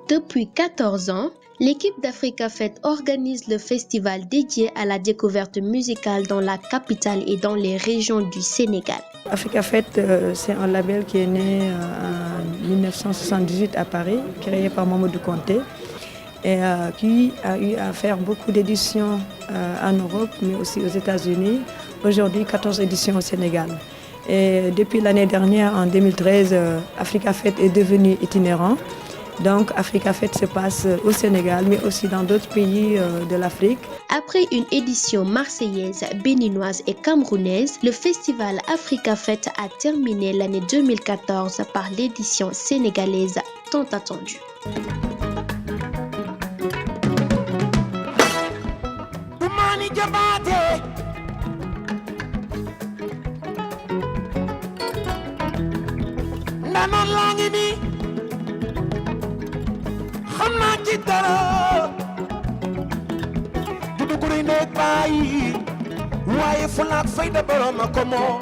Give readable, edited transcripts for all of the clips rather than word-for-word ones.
Depuis 14 ans, l'équipe d'Africa Fête organise le festival dédié à la découverte musicale dans la capitale et dans les régions du Sénégal. Africa Fête, c'est un label qui est né en 1978 à Paris, créé par Mamadou Konté, et qui a eu à faire beaucoup d'éditions en Europe, mais aussi aux États-Unis. Aujourd'hui, 14 éditions au Sénégal. Et depuis l'année dernière, en 2013, Africa Fête est devenu itinérant. Donc Africa Fête se passe au Sénégal, mais aussi dans d'autres pays de l'Afrique. Après une édition marseillaise, béninoise et camerounaise, le festival Africa Fête a terminé l'année 2014 par l'édition sénégalaise tant attendue. waaye fulaak fayda borom a ko moo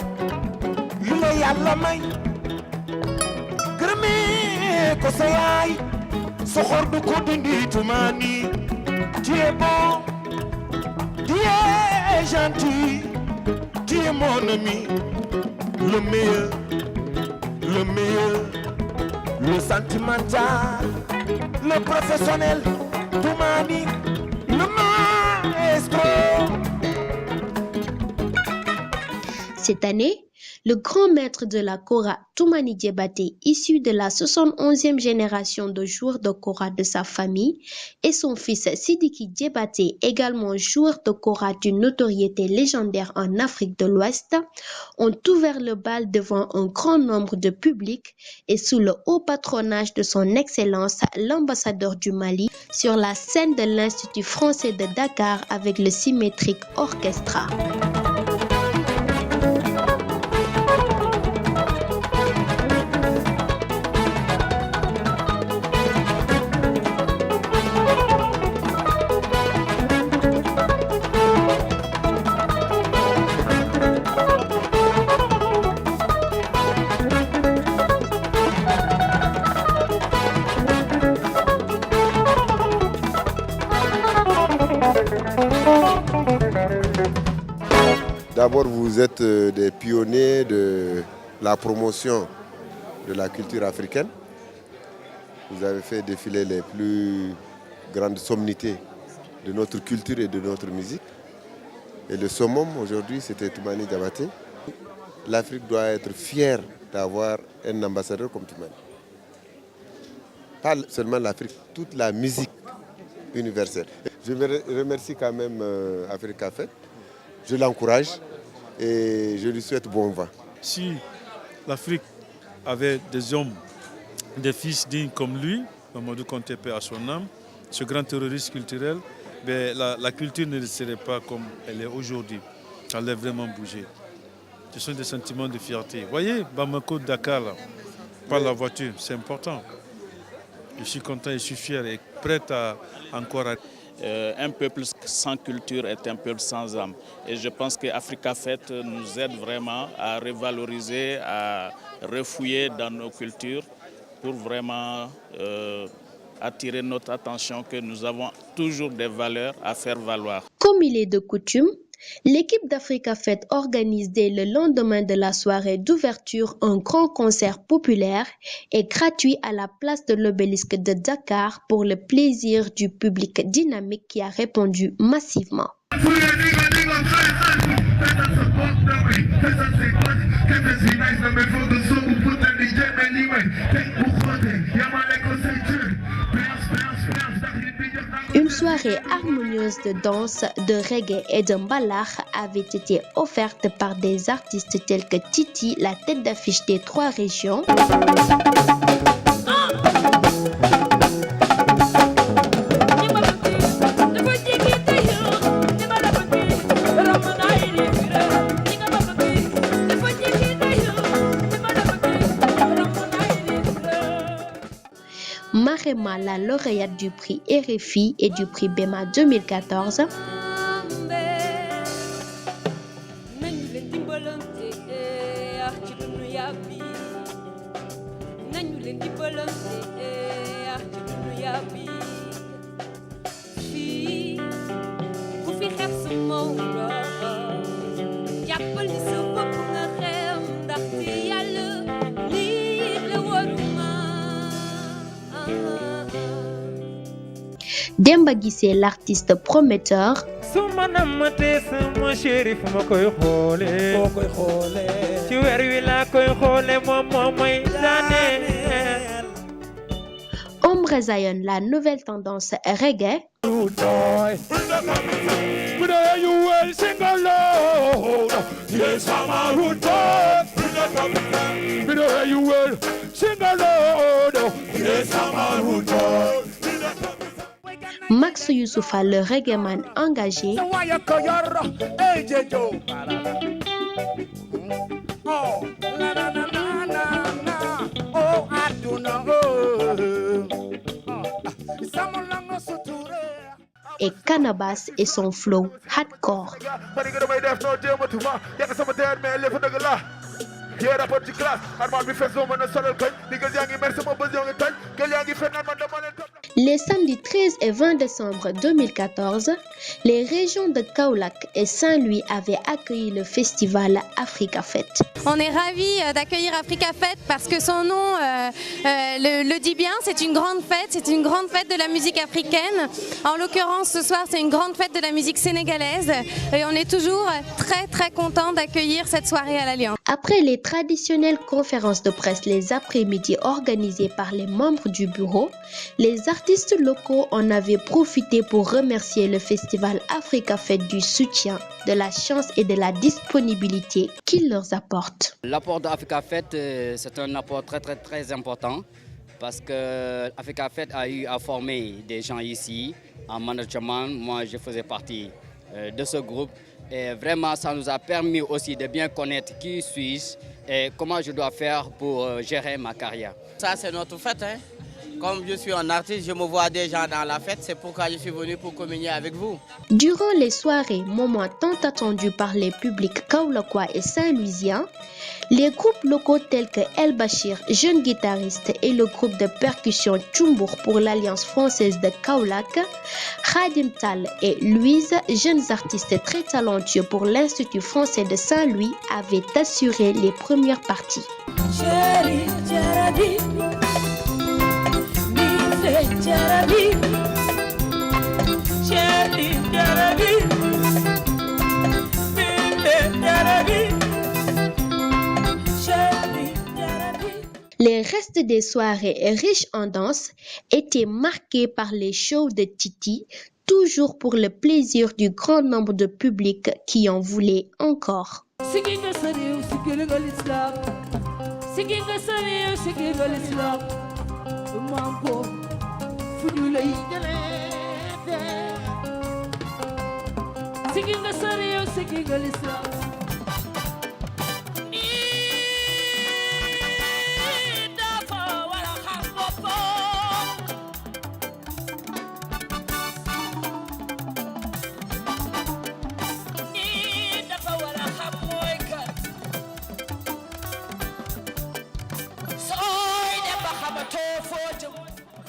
li la yàlla may gërëmee ko sa yaay soxor du ko dindi tumaani tu es bon tu es gentil tu es mon ami le meilleur le sentimental le professionnel tumaani le maestro. Cette année, le grand maître de la kora Toumani Diabaté, issu de la 71e génération de joueurs de kora de sa famille, et son fils Sidiki Diabaté, également joueur de kora d'une notoriété légendaire en Afrique de l'Ouest, ont ouvert le bal devant un grand nombre de publics et sous le haut patronage de son Excellence, l'ambassadeur du Mali, sur la scène de l'Institut français de Dakar avec le symétrique orchestra. D'abord, vous êtes des pionniers de la promotion de la culture africaine. Vous avez fait défiler les plus grandes sommités de notre culture et de notre musique. Et le summum aujourd'hui, c'était Toumani Diabaté. L'Afrique doit être fière d'avoir un ambassadeur comme Toumani. Pas seulement l'Afrique, toute la musique universelle. Je remercie quand même Africa Fête. Je l'encourage et je lui souhaite bon vent. Si l'Afrique avait des hommes, des fils dignes comme lui, Mamadou Konté paix à son âme, ce grand terroriste culturel, ben la culture ne serait pas comme elle est aujourd'hui. Elle a vraiment bougé. Ce sont des sentiments de fierté. Vous voyez, Bamako, Dakar, là, par la voiture, c'est important. Je suis content, je suis fier et prêt à encore... Un peuple sans culture est un peuple sans âme. Et je pense qu'Africa Fête nous aide vraiment à revaloriser, à refouiller dans nos cultures pour vraiment attirer notre attention que nous avons toujours des valeurs à faire valoir. Comme il est de coutume, l'équipe d'Africa Fête organise dès le lendemain de la soirée d'ouverture un grand concert populaire et gratuit à la place de l'obélisque de Dakar pour le plaisir du public dynamique qui a répondu massivement. Une soirée harmonieuse de danse, de reggae et de mbalakh avait été offerte par des artistes tels que Titi, la tête d'affiche des 3 régions, Marema, la lauréate du prix RFI et du prix BEMA 2014, Demba Guissé, l'artiste prometteur, Ombre Zion, la nouvelle tendance reggae, Max Youssoufa, le reggaeman engagé, et Cannabis et son flow hardcore. Les samedis 13 et 20 décembre 2014, les régions de Kaolack et Saint-Louis avaient accueilli le festival Africa Fête. On est ravis d'accueillir Africa Fête parce que son nom le dit bien, c'est une grande fête de la musique africaine. En l'occurrence, ce soir, c'est une grande fête de la musique sénégalaise et on est toujours très content d'accueillir cette soirée à l'Alliance. Après les traditionnelles conférences de presse les après-midi organisées par les membres du bureau, les artistes locaux en avaient profité pour remercier le festival Africa Fête du soutien, de la chance et de la disponibilité qu'il leur apporte. L'apport d'Africa Fête, c'est un apport très important parce que Africa Fête a eu à former des gens ici en management. Moi, je faisais partie de ce groupe. Et vraiment, ça nous a permis aussi de bien connaître qui suis-je et comment je dois faire pour gérer ma carrière. Ça, c'est notre fête. Hein? Comme je suis un artiste, je me vois déjà dans la fête. C'est pourquoi je suis venu pour communier avec vous. Durant les soirées, moment tant attendu par les publics kaolackois et saint-louisiens, les groupes locaux tels que El Bachir, jeune guitariste, et le groupe de percussion Tchumbour pour l'Alliance française de Kaolack, Khadim Tal et Louise, jeunes artistes très talentueux pour l'Institut français de Saint-Louis, avaient assuré les premières parties. Les restes des soirées riches en danse étaient marqués par les shows de Titi, toujours pour le plaisir du grand nombre de publics qui en voulaient encore.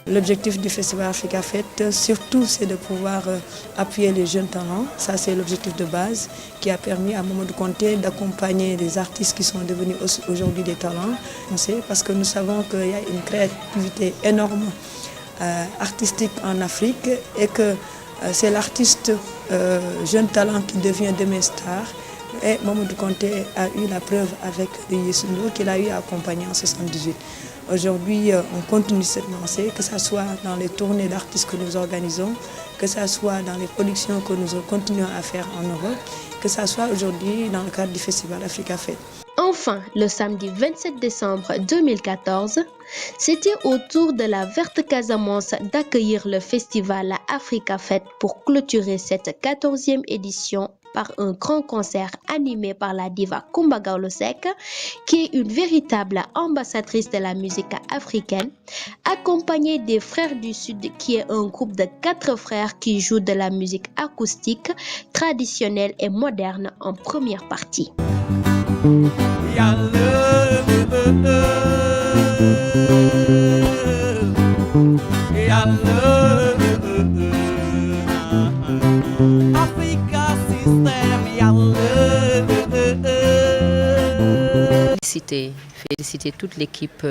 L'objectif du Festival Africa Fête, surtout, c'est de pouvoir appuyer les jeunes talents. Ça, c'est l'objectif de base qui a permis à Mamadou Konté d'accompagner des artistes qui sont devenus aujourd'hui des talents. Parce que nous savons qu'il y a une créativité énorme artistique en Afrique et que c'est l'artiste jeune talent qui devient demain star. Et Mamadou Konté a eu la preuve avec Youssou N'Dour qu'il a eu à accompagner en 1978. Aujourd'hui, on continue cette lancée, que ce soit dans les tournées d'artistes que nous organisons, que ce soit dans les productions que nous continuons à faire en Europe, que ce soit aujourd'hui dans le cadre du Festival Africa Fête. Enfin, le samedi 27 décembre 2014, c'était au tour de la Verte Casamance d'accueillir le Festival Africa Fête pour clôturer cette 14e édition par un grand concert animé par la diva Kumba Gawlo Seck, qui est une véritable ambassadrice de la musique africaine, accompagnée des Frères du Sud, qui est un groupe de 4 frères qui jouent de la musique acoustique, traditionnelle et moderne en première partie. Féliciter toute l'équipe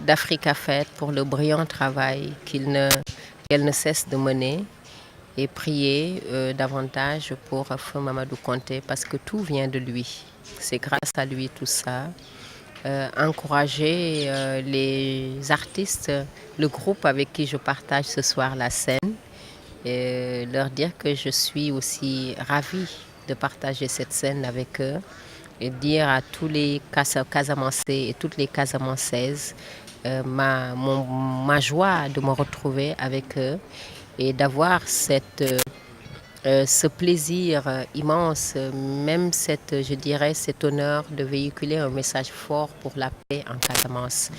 d'Africa Fête pour le brillant travail qu'ils qu'elle ne cesse de mener et prier davantage pour Feu Mamadou Konté parce que tout vient de lui. C'est grâce à lui tout ça. Encourager les artistes, le groupe avec qui je partage ce soir la scène, et leur dire que je suis aussi ravie de partager cette scène avec eux et dire à tous les Casamancés et toutes les Casamancaises ma joie de me retrouver avec eux et d'avoir ce plaisir immense, même je dirais cet honneur de véhiculer un message fort pour la paix en Casamance.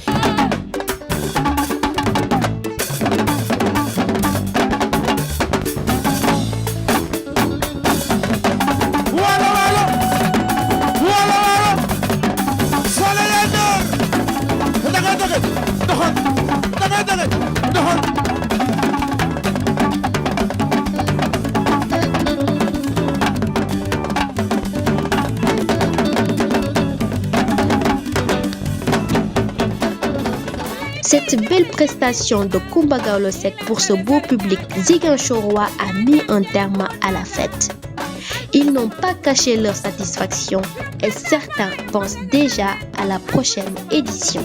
Cette belle prestation de Coumba Gawlo Seck pour ce beau public ziguinchorois a mis un terme à la fête. Ils n'ont pas caché leur satisfaction et certains pensent déjà à la prochaine édition.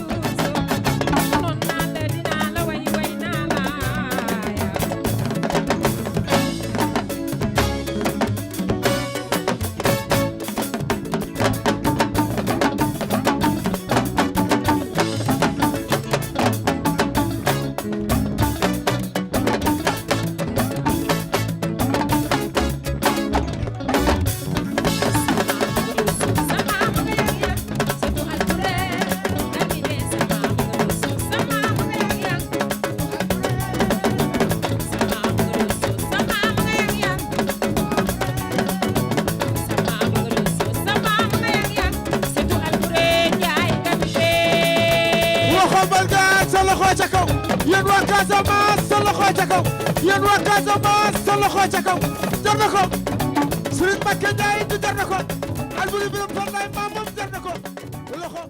yéen waa Casamance sa loxo ca kaw yéen waa Casamance sa loxo ca kaw jar na ko Serigne Mbacké Ndiaye du jar na ko Alboury Birame Fall maam moom jar na ko loxo